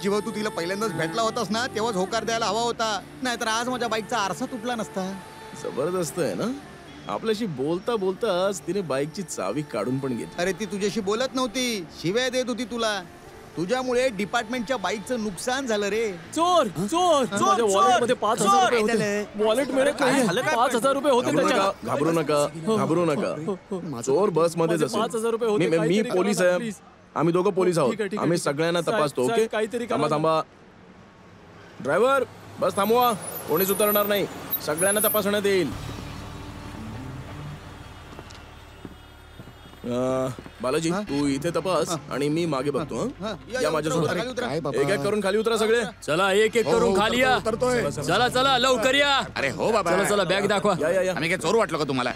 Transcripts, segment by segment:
जेव्हा तू तिला पहिल्यांदाच भेटला होतास ना तेव्हाच होकार द्यायला हवा होता, नाहीतर आज माझ्या बाईकचा आरसा तुटला नसता. जबरदस्त आहे ना. आपल्याशी बोलता बोलताच तिने बाईकची चावी काढून पण घेतली. अरे ती तुझ्याशी बोलत नव्हती, शिव्या देत होती तुला. तुझ्यामुळे डिपार्टमेंटच्या बाईकचं नुकसान झालं रे. चोर चोर माझ्या वॉलेट मध्ये 5,000 रुपये होते. वॉलेट मध्ये 5,000 रुपये होते त्याच्यात. घाबरू नका, घाबरू नका. चोर बस मध्ये 5,000 रुपये होते. मी पोलीस आहे. आम्ही दोघं पोलीस आहोत. आम्ही सगळ्यांना तपासतो. ओके, थांबा थांबा. ड्रायव्हर बस थांबवा, कोणीच उतरणार नाही. सगळ्यांना तपासण्यात येईल. बालाजी तू इथे तपास आणि मी मागे बघतो. या माझ्यासोबत. एक एक करून खाली उतरा सगळे. चला एक एक करून खाली या. चला चला लवकर या. अरे हो बाबा, चला चला बॅग दाखवा. आम्ही काय चोर वाटलो का तुम्हाला?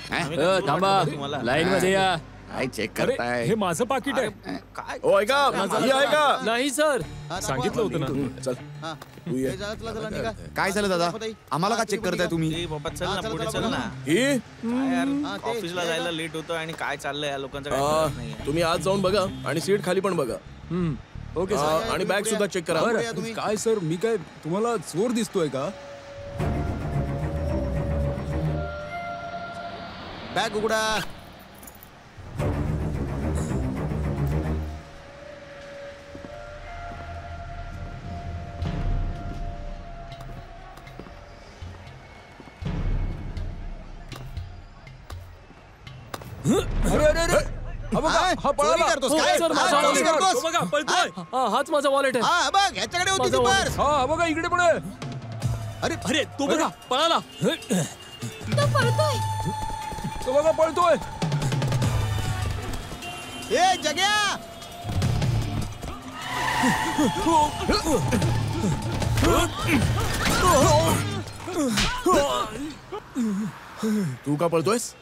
थांबा लाईन मध्ये या. काय चेक करताय? हे माझं पाकिट आहे. ओ ऐका, ही ऐका. नाही सर, सांगितलं होतं ना. चल तू ये. काय झालं दादा? आम्हाला का चेक करताय तुम्ही? बाबा चल ना, पुढे चल ना. ही यार ऑफिसला जायला लेट होतो आणि काय चाललंय या लोकांचं काय कळत नाहीये. तुम्ही आज जाऊन बघा आणि सीट खाली पण बघा. ओके आणि बॅग सुद्धा चेक करा. काय सर, मी काय तुम्हाला चोर दिसतोय का? बॅग उघडा. अरे अरे अरे, हा पळाला. करतोस काय? चोरी करतोस? बघा पळतोय. हाच माझा वॉलेट आहे. हा बघ, ह्याच्याकडे होती ती पर्स. हा बघा इकडे पण आहे. अरे अरे तो बघा पळाला. तो पळतोय. तो बघा पळतोय. ए जग्या, तू का पळतोयस?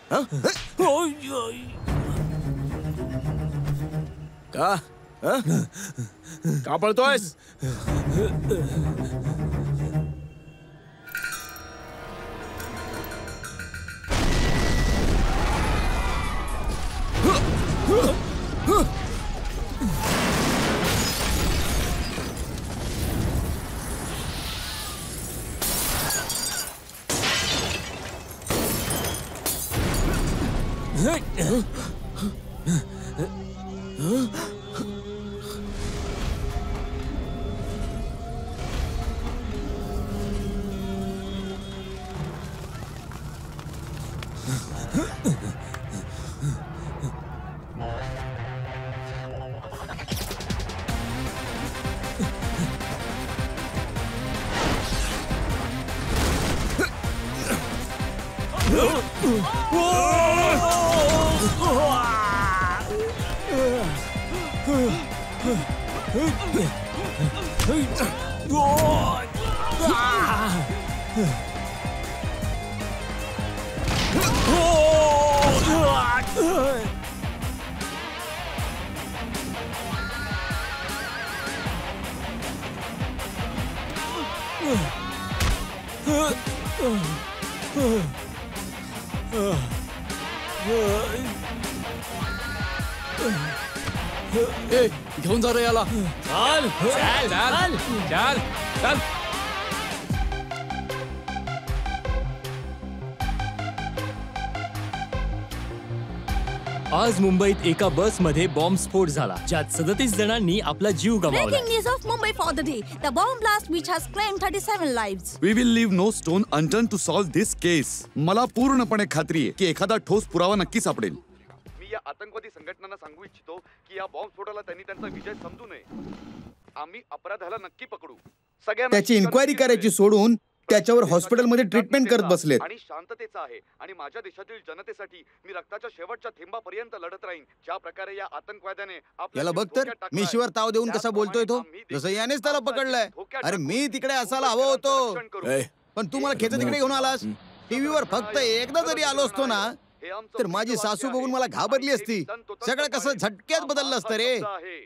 का पळतोयस? घेऊन जा रे याला. चल चल चल चल चल. आज मुंबईत एका बसमध्ये बॉम्बस्फोट झाला, ज्यात 37 जणांनी आपला जीव गमावला. Breaking news of Mumbai for the day. The bomb blast which has claimed 37 lives. We will leave no stone unturned to solve this case. मला पूर्णपणे खात्री आहे की एखादा ठोस पुरावा नक्की सापडेल. मी या आतंकवादी संघटनांना सांगू इच्छितो की या बॉम्बस्फोटाला त्यांनी त्यांचा विजय समजू नये. आम्ही अपराधाला नक्की पकडू. सगळ्यांना त्याची इन्क्वायरी करायची सोडून त्याच्यावर हॉस्पिटलमध्ये ट्रीटमेंट करत बसलेत. आणि शांततेचा आहे आणि माझ्या देशातील जनतेसाठी मी रक्ताच्या शेवटच्या थेंबापर्यंत लढत राहीन. ज्या प्रकारे या आतंकवाद्याने याला बघ तर, मिशीवर ताव देऊन कसा बोलतोय तो, जसं यानेच त्याला पकडलंय. अरे मी तिकडे असायला हवं होतो, पण तू मला खेच तिकडे घेऊन आलास. टीव्हीवर फक्त एकदा जरी आलो असतो ना तर माझी सासू बघून मला घाबरली असती. सगळं कसं झटक्यात बदललं असतं रे.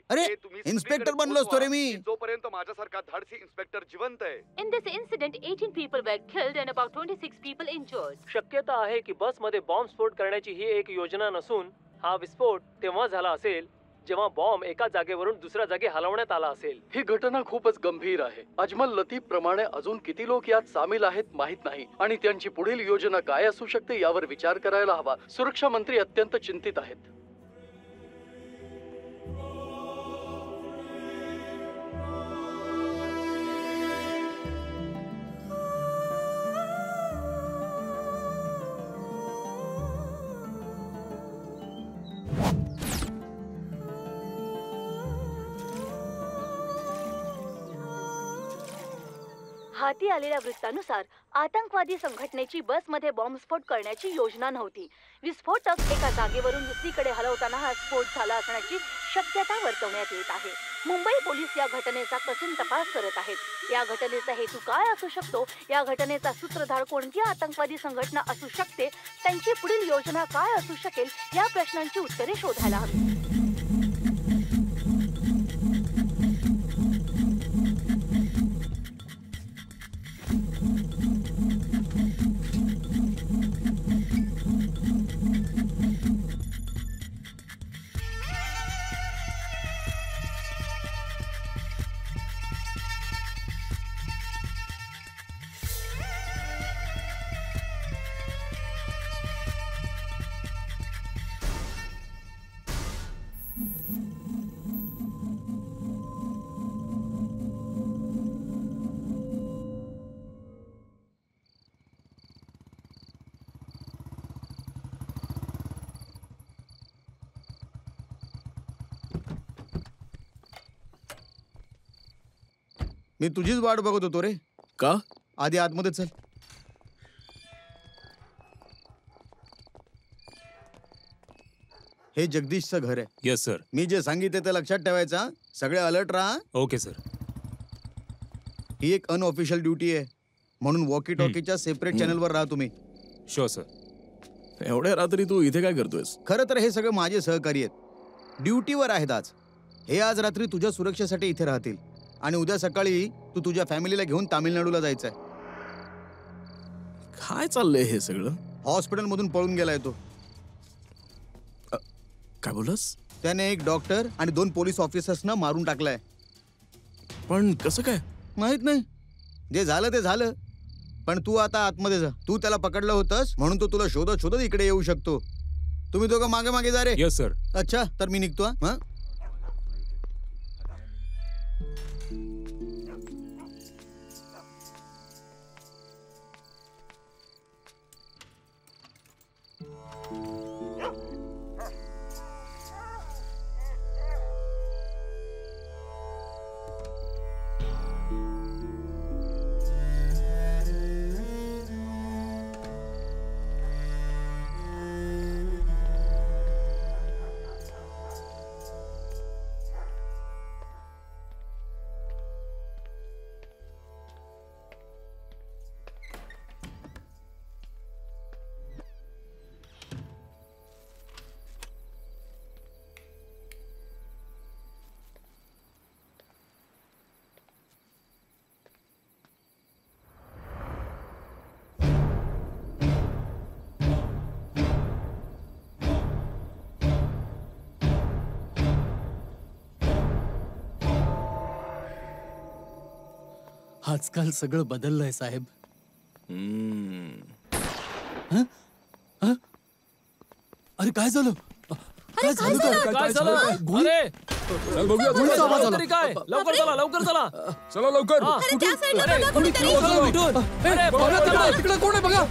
अरे इन्स्पेक्टर बनलो असतो रे मी. जोपर्यंत माझ्यासारखा धाडसी इन्स्पेक्टर जिवंत आहे. In this incident, 18 people were killed and about 26 people injured. शक्यता आहे की बसमध्ये बॉम्बस्फोट करण्याची ही एक योजना नसून हा विस्फोट तेव्हा झाला असेल जेव्हा बॉम्ब एका जागेवरून दुसऱ्या जागी हलवण्यात आला असेल. ही घटना खूपच गंभीर आहे. अजमल लतीफ प्रमाणे अजून किती लोक यात सामील आहेत माहित नाही आणि त्यांची पुढील योजना काय असू शकते यावर विचार करायला हवा. सुरक्षा मंत्री अत्यंत चिंतित आहेत. हाती आलेल्या वृत्तानुसार आतंकवादी संघटनेची बसमध्ये बॉम्बस्फोट करण्याची योजना नव्हती. विस्फोटक एका जागेवरून दुसरीकडे हलवताना हा स्फोट झाला असण्याची शक्यता वर्तवण्यात येत आहे. मुंबई पोलीस या घटनेचा कसून तपास करत आहेत. या घटनेचा हेतू काय असू शकतो, या घटनेचा सूत्रधार कोणती आतंकवादी संघटना असू शकते, त्यांची पुढील योजना काय असू शकेल, या प्रश्नांची उत्तरे शोधायला हवी. मी तुझीच वाट बघत होतो रे. का? आधी आतमध्ये चल. हे जगदीशचं घर आहे. Yes sir. मी जे सांगितले ते लक्षात ठेवायचं. सगळे अलर्ट राहा. Okay sir. ही एक अनऑफिशियल ड्युटी आहे म्हणून वॉकी टॉकीच्या सेपरेट चॅनलवर राहा तुम्ही. Sure sir. एवढ्या रात्री तू इथे काय करतोयस? खरं तर हे सगळे माझे सहकारी आहेत. ड्युटीवर आहेत आज. हे आज रात्री तुझ्या सुरक्षेसाठी इथे राहतील आणि उद्या सकाळी तू तुझ्या फॅमिलीला घेऊन तामिळनाडूला जायचंय. काय चाललंय हे सगळं? हॉस्पिटल मधून पळून गेलाय तो. काय बोलस? त्याने एक डॉक्टर आणि 2 पोलीस ऑफिसर्सना मारून टाकलाय. पण कसं काय? माहित नाही. जे झालं ते झालं. पण तू आता आतमध्ये जा. तू त्याला पकडलं होतंस म्हणून तो तुला शोधत शोधत इकडे येऊ शकतो. तुम्ही दोघं मागे मागे जा रे. Yes sir. अच्छा, तर मी निघतो. हा. आजकाल सगळं बदललंय साहेब. अरे काय झालं? काय झालं? काय झालं? अरे चल बघूया. तरी काय? लवकर चला, लवकर चला. चला लवकर. तिकडे कोण आहे बघा.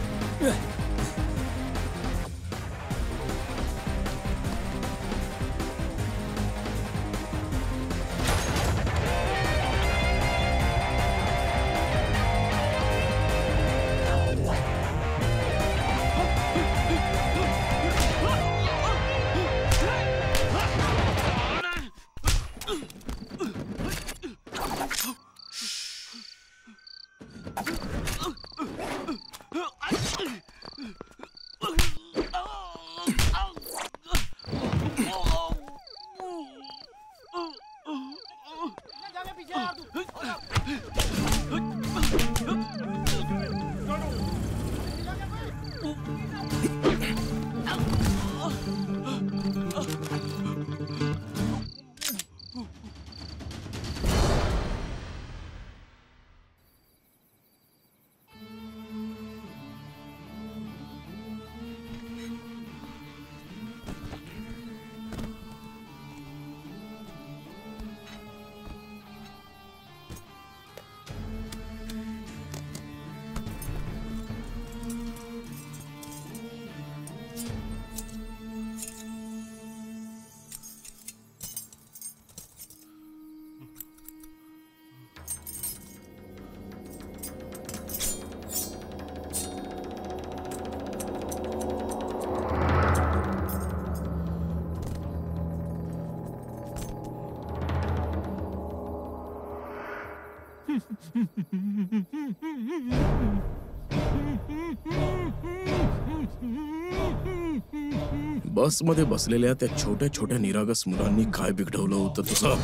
बसमध्ये बसलेल्या त्या छोट्या छोट्या निरागस मुलांनी काय बिघडवलं होतं तुझं?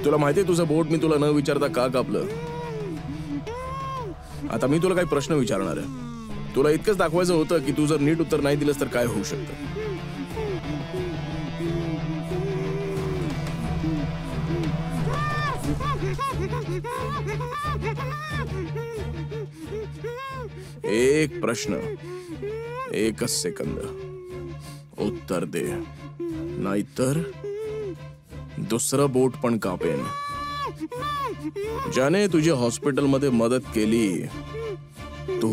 तुला माहितीये तुझं बोट मी तुला न विचारता का कापलं? आता मी तुला काही प्रश्न विचारणार आहे. तुला इतकंच दाखवायचं होतं की तू जर नीट उत्तर नाही दिलंस तर काय होऊ शकतं. एक प्रश्न, एकच सेकंद, उत्तर दे, नाहीतर दुसरं बोट पण कापेन. ज्याने तुझी हॉस्पिटलमध्ये मदत केली तू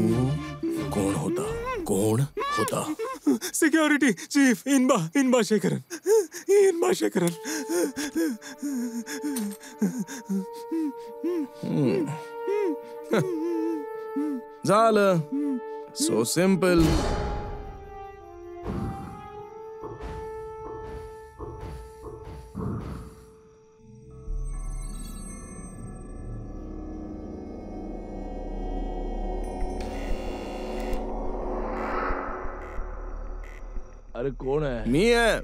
कोण होता? कोण होता? Security chief Inba Sekharan. झालं. So simple. अरे कोण आहे? मी आहे.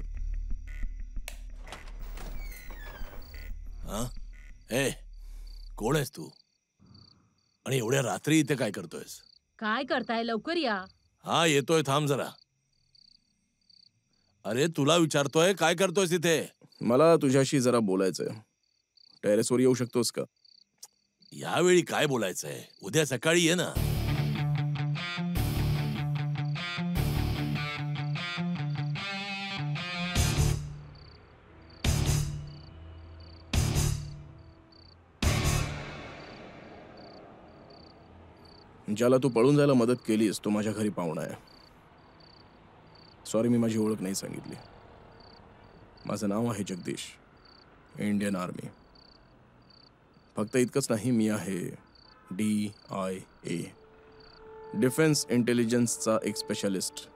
ए, कोण आहेस तू? आणि एवढ्या रात्री इथे काय करतोयस? काय करताय? लवकर या. हा येतोय, थांब जरा. अरे तुला विचारतोय काय करतोयस इथे? मला तुझ्याशी जरा बोलायचंय. टेरेसवर येऊ शकतोस का? यावेळी काय बोलायचंय? उद्या सकाळी ये ना. ज्याला तू पळून जायला मदत केलीस तो माझ्या घरी पाहुणा आहे. सॉरी, मी माझी ओळख नाही सांगितली. माझं नाव आहे जगदीश, इंडियन आर्मी. फक्त इतकंच नाही, मी आहे DIA, डिफेन्स इंटेलिजन्सचा एक स्पेशलिस्ट.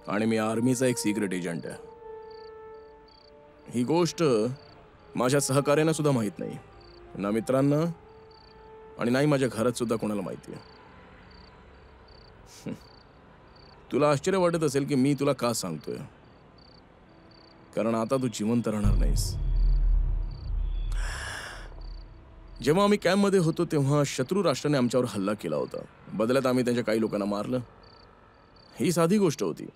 आणि मी आर्मीचा एक सिक्रेट एजंट आहे. ही गोष्ट माझ्या सहकार्यांना सुद्धा माहीत नाही, ना मित्रांना आणि नाही माझ्या घरात सुद्धा कोणाला माहिती आहे. तुला आश्चर्य वाटत असेल की मी तुला का सांगतोय, कारण आता तू जिवंत राहणार नाहीस. जेव्हा आम्ही कॅम्पमध्ये होतो तेव्हा शत्रू राष्ट्राने आमच्यावर हल्ला केला होता. बदल्यात आम्ही त्यांच्या काही लोकांना मारलं. ही साधी गोष्ट होती.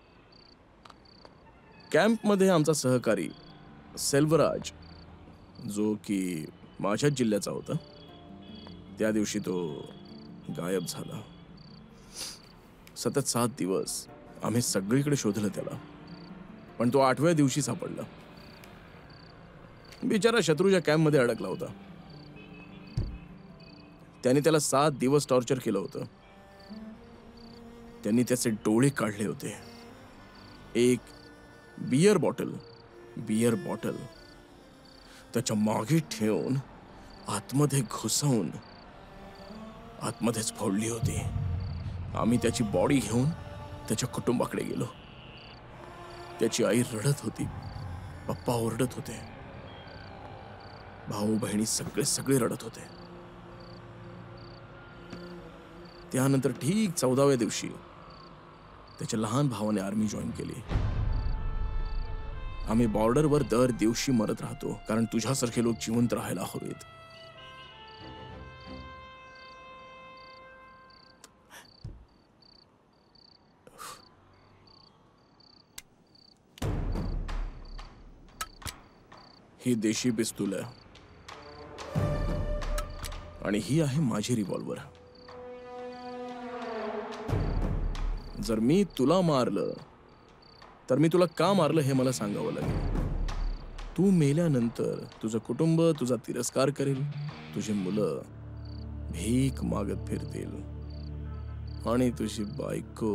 कॅम्पमध्ये आमचा सहकारी सेल्वराज, जो की माझ्याच जिल्ह्याचा होता, त्या दिवशी तो गायब झाला. सतत 7 दिवस आम्ही सगळीकडे शोधलं त्याला, पण तो 8व्या दिवशी सापडला. बिचारा शत्रूच्या कॅम्पमध्ये अडकला होता. त्यांनी त्याला 7 दिवस टॉर्चर केलं होतं. त्यांनी त्याचे डोळे काढले होते. एक बियर बॉटल त्याच्या मागे ठेवून आतमध्ये घुसवून आतमध्येच फोडली होती. आम्ही त्याची बॉडी घेऊन त्याच्या कुटुंबाकडे गेलो. त्याची आई रडत होती, पप्पा ओरडत होते, भाऊ बहिणी सगळे रडत होते. त्यानंतर ठीक 14व्या दिवशी त्याच्या लहान भावाने आर्मी जॉईन केली. आम्ही बॉर्डरवर दर दिवशी मरत राहतो, कारण तुझ्यासारखे लोक जिवंत राहायला हवेत. ही देशी पिस्तूल आहे आणि ही आहे माझी रिव्हॉल्वर. जर मी तुला मारलं तर मी तुला का मारलं हे मला सांगावं लागेल. तू मेल्यानंतर तुझं कुटुंब तुझा तिरस्कार करेल, तुझी मुलं भीक मागत फिरतील आणि तुझी बायको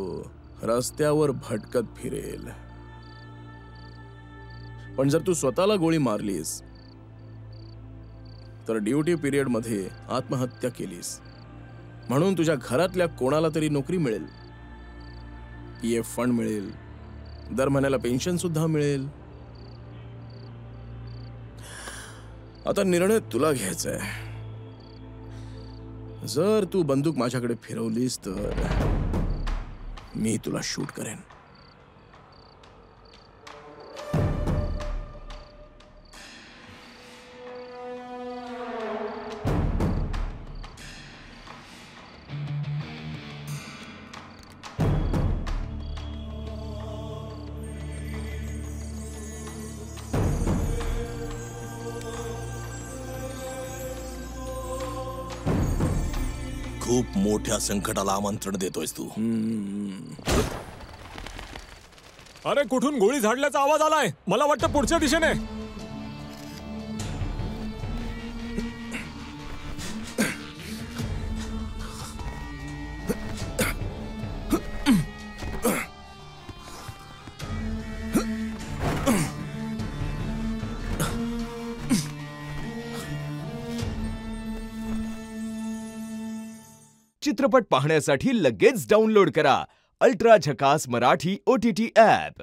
रस्त्यावर भटकत फिरेल. पण जर तू स्वतःला गोळी मारलीस तर ड्युटी पिरियड मध्ये आत्महत्या केलीस म्हणून तुझ्या घरातल्या कोणाला तरी नोकरी मिळेल. PF फंड मिळेल, दर महिन्याला पेन्शन सुद्धा मिळेल. आता निर्णय तुला घ्यायचा आहे. जर तू बंदूक माझ्याकडे फिरवलीस तर मी तुला शूट करेन. खूप मोठ्या संकटाला आमंत्रण देतोयस तू. अरे कुठून गोळी झाडल्याचा आवाज आलाय. मला वाटतं पुढच्या दिशेने. चित्रपट पाहण्यासाठी लगेच डाउनलोड करा अल्ट्रा झकास मराठी OTT ॲप.